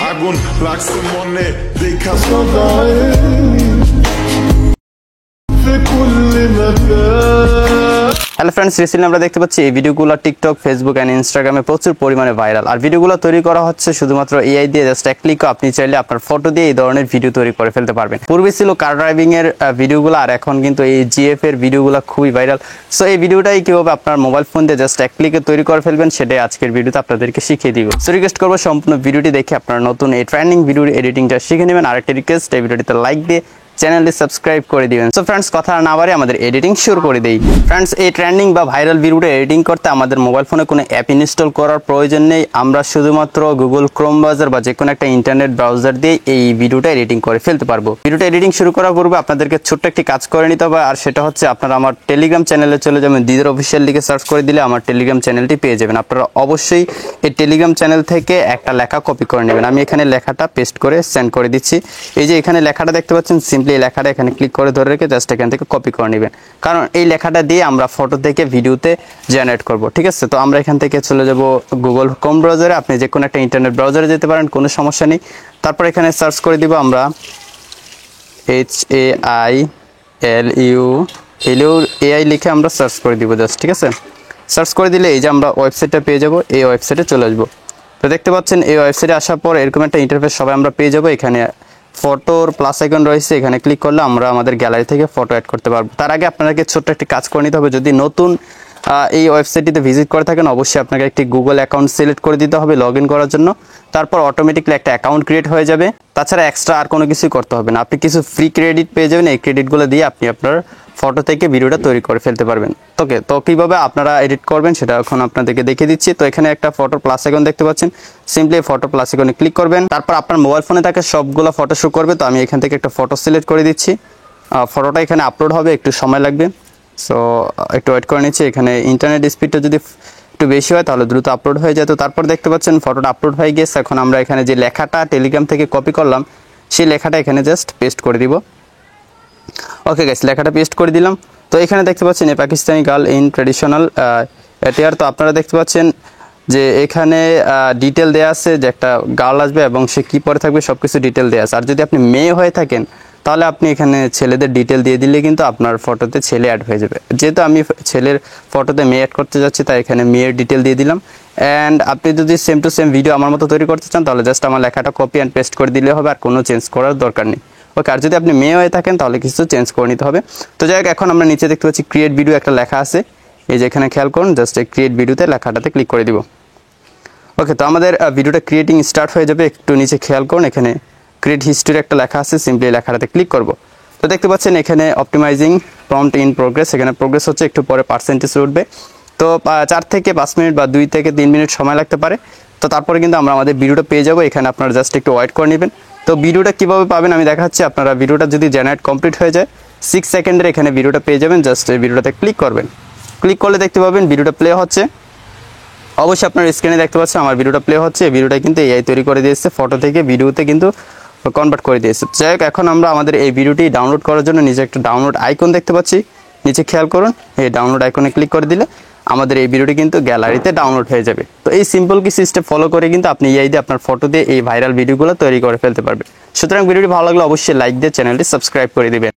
আগুন লাগছে মনে দেখা সদাই في كل مكان। হ্যালো ফ্রেন্ডস, রিসেন্টলি আমরা দেখতে পাচ্ছি এই ভিডিওগুলো টিকটক, ফেসবুক এন্ড ইনস্টাগ্রামে প্রচুর পরিমাণে ভাইরাল। আর ভিডিওগুলো তৈরি করা হচ্ছে শুধুমাত্র এআই দিয়ে। জাস্ট এক ক্লিকে আপনি চাইলে আপনার ফটো দিয়ে এই ধরনের ভিডিও তৈরি করে ফেলতে পারবেন। পূর্বে ছিল কার ড্রাইভিং এর ভিডিওগুলো, আর এখন কিন্তু এই জিএফ এর ভিডিওগুলো খুবই ভাইরাল। সো এই ভিডিওটাই কিভাবে আপনার মোবাইল ফোন দিয়ে জাস্ট এক ক্লিকে তৈরি করে ফেলবেন সেটাই আজকের ভিডিওতে আপনাদেরকে শিখিয়ে দিব। সো রিকোয়েস্ট করবো সম্পূর্ণ ভিডিওটি দেখে আপনারা নতুন এই ট্রেন্ডিং ভিডিওর এডিটিংটা শিখে নেবেন। আরেকটা রিকোয়েস্ট, এই ভিডিওটিতে লাইক দিয়ে চ্যানেলটি সাবস্ক্রাইব করে দিবেন। সো ফ্রেন্ডস, কথা না বাড়ে আমাদের এডিটিং শুরু করে দেই। ফ্রেন্ডস, এই ট্রেন্ডিং বা ভাইরাল ভিডিওটা এডিটিং করতে আমাদের মোবাইল ফোনে কোনো অ্যাপ ইনস্টল করার প্রয়োজন নেই। আমরা শুধুমাত্র গুগল ক্রোম ব্রাউজার বা যে কোনো একটা ইন্টারনেট ব্রাউজার দিয়ে এই ভিডিওটা এডিটিং করে ফেলতে পারবো। ভিডিওটা এডিটিং শুরু করার পূর্বে আপনাদেরকে ছোট্ট একটি কাজ করে নিতে হবে, আর সেটা হচ্ছে আপনারা আমার টেলিগ্রাম চ্যানেলে চলে যাবেন। দিদার অফিসিয়াল লিখে সার্চ করে দিলে আমার টেলিগ্রাম চ্যানেলটি পেয়ে যাবেন। আপনারা অবশ্যই এই টেলিগ্রাম চ্যানেল থেকে একটা লেখা কপি করে নেবেন। আমি এখানে লেখাটা পেস্ট করে সেন্ড করে দিচ্ছি। এই যে এখানে লেখাটা দেখতে পাচ্ছেন, সিম্পলি এই লেখাটা এখানে ক্লিক করে ধরে রেখে জাস্ট এখান থেকে কপি করে নেবেন, কারণ এই লেখাটা দিয়ে আমরা ফটো থেকে ভিডিওতে জেনারেট করব। ঠিক আছে, তো আমরা এখান থেকে চলে যাব গুগল ক্রোম ব্রাউজারে। আপনি যে কোনো একটা ইন্টারনেট ব্রাউজারে যেতে পারেন, কোনো সমস্যা নেই। তারপর এখানে সার্চ করে দিব আমরা HAILUAI লিখে আমরা সার্চ করে দিব জাস্ট। ঠিক আছে, সার্চ করে দিলে এই যে আমরা ওয়েবসাইটটা পেয়ে যাব। এই ওয়েবসাইটে চলে আসবো। তো দেখতে পাচ্ছেন এই ওয়েবসাইটে আসার পর এরকম একটা ইন্টারফেস সবাই আমরা পেয়ে যাব। এখানে ফটোর প্লাস আইকন রয়েছে, এখানে ক্লিক করলে আমরা আমাদের গ্যালারি থেকে ফটো অ্যাড করতে পারবো। তার আগে আপনাকে ছোট্ট একটি কাজ করে নিতে হবে। যদি নতুন এই ওয়েবসাইটটিতে ভিজিট করে থাকেন, অবশ্যই আপনাকে একটি গুগল অ্যাকাউন্ট সিলেক্ট করে দিতে হবে লগ ইন করার জন্য। তারপর অটোমেটিকলি একটা অ্যাকাউন্ট ক্রিয়েট হয়ে যাবে। তাছাড়া এক্সট্রা আর কোনো কিছুই করতে হবে না। আপনি কিছু ফ্রি ক্রেডিট পেয়ে যাবেন। এই ক্রেডিটগুলো দিয়ে আপনি আপনার ফটো থেকে ভিডিওটা তৈরি করে ফেলতে পারবেন। ওকে, তো কীভাবে আপনারা এডিট করবেন সেটা এখন আপনাদেরকে দেখিয়ে দিচ্ছি। তো এখানে একটা ফটো প্লাস আইকন দেখতে পাচ্ছেন, সিম্পলি ফটো প্লাস আইকনে ক্লিক করবেন। তারপর আপনার মোবাইল ফোনে থাকে সবগুলো ফটো শো করবে। তো আমি এখান থেকে একটা ফটো সিলেক্ট করে দিচ্ছি। ফটোটা এখানে আপলোড হবে, একটু সময় লাগবে। সো একটু ওয়েট করে নিচ্ছি। এখানে ইন্টারনেট স্পিডটা যদি একটু বেশি হয় তাহলে দ্রুত আপলোড হয়ে যায়। তো তারপর দেখতে পাচ্ছেন ফটোটা আপলোড হয়ে গেছে। এখন আমরা এখানে যে লেখাটা টেলিগ্রাম থেকে কপি করলাম সেই লেখাটা এখানে জাস্ট পেস্ট করে দিব। ওকে গাইস, লেখাটা পেস্ট করে দিলাম। তো এখানে দেখতে পাচ্ছেন এ পাকিস্তানি গার্ল ইন ট্রেডিশনাল অ্যাটিয়ার। তো আপনারা দেখতে পাচ্ছেন যে এখানে ডিটেল দেওয়া আছে যে একটা গার্ল আসবে এবং সে কী পরে থাকবে সব কিছু ডিটেল দেওয়া আছে। আর যদি আপনি মেয়ে হয়ে থাকেন তাহলে আপনি এখানে ছেলেদের ডিটেল দিয়ে দিলে কিন্তু আপনার ফটোতে ছেলে অ্যাড হয়ে যাবে। যেহেতু আমি ছেলের ফটোতে মেয়ে অ্যাড করতে যাচ্ছি, তাই এখানে মেয়ের ডিটেল দিয়ে দিলাম। অ্যান্ড আপনি যদি সেম টু সেম ভিডিও আমার মতো তৈরি করতে চান তাহলে জাস্ট আমার লেখাটা কপি অ্যান্ড পেস্ট করে দিলে হবে, আর কোনো চেঞ্জ করার দরকার নেই। ওকে, আর যদি আপনি মেয়ে হয়ে থাকেন তাহলে কিছু চেঞ্জ করে নিতে হবে। তো যাই হোক, এখন আমরা নিচে দেখতে পাচ্ছি ক্রিয়েট ভিডিও একটা লেখা আছে। এই যে এখানে খেয়াল করুন, জাস্ট এই ক্রিয়েট ভিডিওতে লেখাটাতে ক্লিক করে দিব। ওকে, তো আমাদের ভিডিওটা ক্রিয়েটিং স্টার্ট হয়ে যাবে। একটু নিচে খেয়াল করুন, এখানে ক্রিয়েট হিস্ট্রি একটা লেখা আছে, সিম্পলি লেখাটাতে ক্লিক করব। তো দেখতে পাচ্ছেন এখানে অপটিমাইজিং প্রম্পট ইন প্রোগ্রেস, এখানে প্রোগ্রেস হচ্ছে, একটু পরে পার্সেন্টেজ উঠবে। তো 4 থেকে 5 মিনিট বা 2 থেকে 3 মিনিট সময় লাগতে পারে। তো তারপরে কিন্তু আমরা আমাদের ভিডিওটা পেয়ে যাবো। এখানে আপনারা জাস্ট একটু ওয়েট করে নেবেন। তো ভিডিওটা কীভাবে পাবেন আমি দেখাচ্ছি। আপনারা ভিডিওটা যদি জেনারেট কমপ্লিট হয়ে যায় 6 সেকেন্ডের এখানে ভিডিওটা পেয়ে যাবেন। জাস্ট এই ভিডিওটাতে ক্লিক করবেন। ক্লিক করলে দেখতে পাবেন ভিডিওটা প্লে হচ্ছে। অবশ্যই আপনার স্ক্রিনে দেখতে পাচ্ছেন আমার ভিডিওটা প্লে হচ্ছে। এই ভিডিওটা কিন্তু এআই তৈরি করে দিয়েছে, ফটো থেকে ভিডিওতে কিন্তু কনভার্ট করে দিয়েছে। যাই হোক, এখন আমরা আমাদের এই ভিডিওটি ডাউনলোড করার জন্য নিচে একটা ডাউনলোড আইকন দেখতে পাচ্ছি, নিচে খেয়াল করুন। এই ডাউনলোড আইকনে ক্লিক করে দিলে আমাদের এই ভিডিওটি কিন্তু গ্যালারিতে ডাউনলোড হয়ে যাবে। তো এই সিম্পল কিছু স্টেপ ফলো করে কিন্তু আপনি এআই দিয়ে আপনার ফটো দিয়ে এই ভাইরাল ভিডিওগুলো তৈরি করে ফেলতে পারবেন। সুতরাং ভিডিওটি ভালো লাগলে অবশ্যই লাইক দিয়ে চ্যানেলটি সাবস্ক্রাইব করে দিবেন।